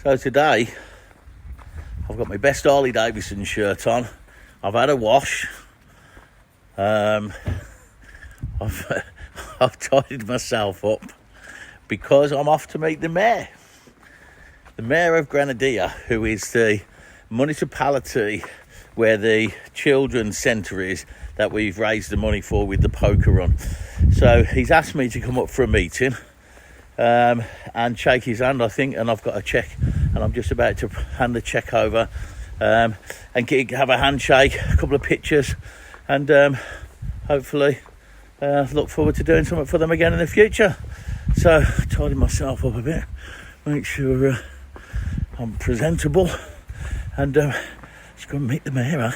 So today, I've got my best Harley Davidson shirt on. I've had a wash. I've tidied myself up because I'm off to meet the mayor. The mayor of Grenadier, who is the municipality where the children's centre is that we've raised the money for with the poker run. So he's asked me to come up for a meeting and shake his hand, I think, and I've got a cheque, and I'm just about to hand the cheque over and have a handshake, a couple of pictures, and hopefully look forward to doing something for them again in the future. So tidying myself up a bit, make sure I'm presentable, and just go and meet the mayor.